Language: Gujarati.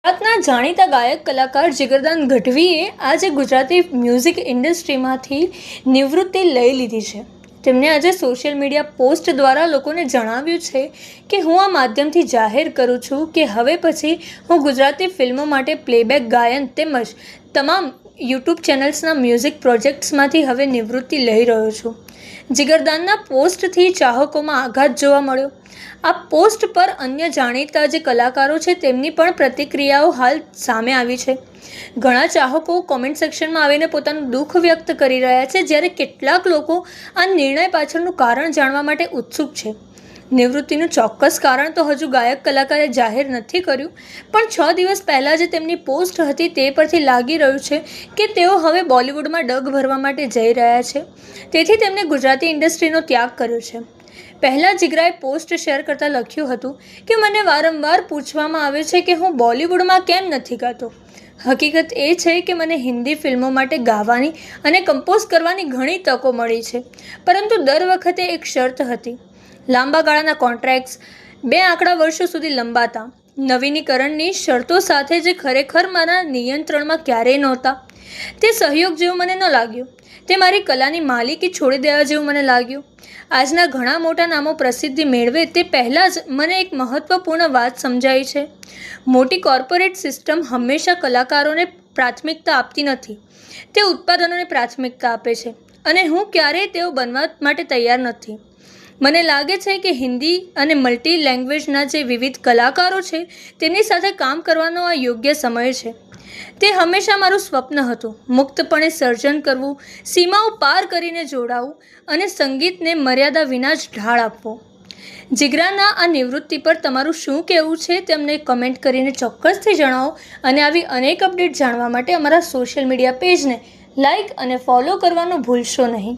ગુજરાતના જાણીતા ગાયક કલાકાર જીગરદાન ગઢવીએ આજે ગુજરાતી મ્યુઝિક ઇન્ડસ્ટ્રીમાંથી નિવૃત્તિ લઈ લીધી છે। તેમણે આજે સોશિયલ મીડિયા પોસ્ટ દ્વારા લોકોને જણાવ્યું છે કે હું આ માધ્યમથી જાહેર કરું છું કે હવે પછી હું ગુજરાતી ફિલ્મો માટે પ્લેબેક ગાયન તેમજ તમામ યુટ્યુબ ચેનલ્સના મ્યુઝિક પ્રોજેક્ટ્સમાંથી હવે નિવૃત્તિ લઈ રહ્યો છું। જીગરદાનના પોસ્ટથી ચાહકોમાં આઘાત જોવા મળ્યો। આ પોસ્ટ પર અન્ય જાણીતા જે કલાકારો છે તેમની પણ પ્રતિક્રિયાઓ હાલ સામે આવી છે। ઘણા ચાહકો કોમેન્ટ સેક્શનમાં આવીને પોતાનું દુઃખ વ્યક્ત કરી રહ્યા છે, જ્યારે કેટલાક લોકો આ નિર્ણય પાછળનું કારણ જાણવા માટે ઉત્સુક છે। નિવૃત્તિનું ચોક્કસ કારણ તો હજુ ગાયક કલાકારે જાહેર નથી કર્યું, પણ 6 દિવસ પહેલાં જે તેમની પોસ્ટ હતી તે પરથી લાગી રહ્યું છે કે તેઓ હવે બોલિવૂડમાં ડગ ભરવા માટે જઈ રહ્યા છે, તેથી તેમણે ગુજરાતી ઇન્ડસ્ટ્રીનો ત્યાગ કર્યો છે। પહેલાં જીગરાએ પોસ્ટ શેર કરતાં લખ્યું હતું કે મને વારંવાર પૂછવામાં આવે છે કે હું બોલિવૂડમાં કેમ નથી ગાતો। હકીકત એ છે કે મને હિન્દી ફિલ્મો માટે ગાવાની અને કમ્પોઝ કરવાની ઘણી તકો મળી છે, પરંતુ દર વખતે એક શરત હતી। લાંબા ગાળાના કોન્ટ્રાક્ટ્સ 2 આંકડા વર્ષો સુધી લંબાતા, નવીનીકરણની શરતો સાથે જે ખરેખર મારા નિયંત્રણમાં ક્યારેય નહોતા। તે સહયોગ જેવું મને ન લાગ્યું, તે મારી કલાની માલિકી છોડી દેવા જેવું મને લાગ્યું। આજના ઘણા મોટા નામો પ્રસિદ્ધિ મેળવે તે પહેલાં જ મને એક મહત્ત્વપૂર્ણ વાત સમજાઈ છે। મોટી કોર્પોરેટ સિસ્ટમ હંમેશા કલાકારોને પ્રાથમિકતા આપતી નથી, તે ઉત્પાદનોને પ્રાથમિકતા આપે છે, અને હું ક્યારેય તેઓ બનવા માટે તૈયાર નથી। મને લાગે છે કે હિન્દી અને મલ્ટી લેંગ્વેજના જે વિવિધ કલાકારો છે તેમની સાથે કામ કરવાનો આ યોગ્ય સમય છે। તે હંમેશા મારું સ્વપ્ન હતું, મુક્તપણે સર્જન કરવું, સીમાઓ પાર કરીને જોડાવું અને સંગીતને મર્યાદા વિના જ ઢાળ આપવો। જીગરાના આ નિવૃત્તિ પર તમારું શું કહેવું છે તેમને કમેન્ટ કરીને ચોક્કસથી જણાવો, અને આવી અનેક અપડેટ જાણવા માટે અમારા સોશિયલ મીડિયા પેજને લાઇક અને ફોલો કરવાનું ભૂલશો નહીં।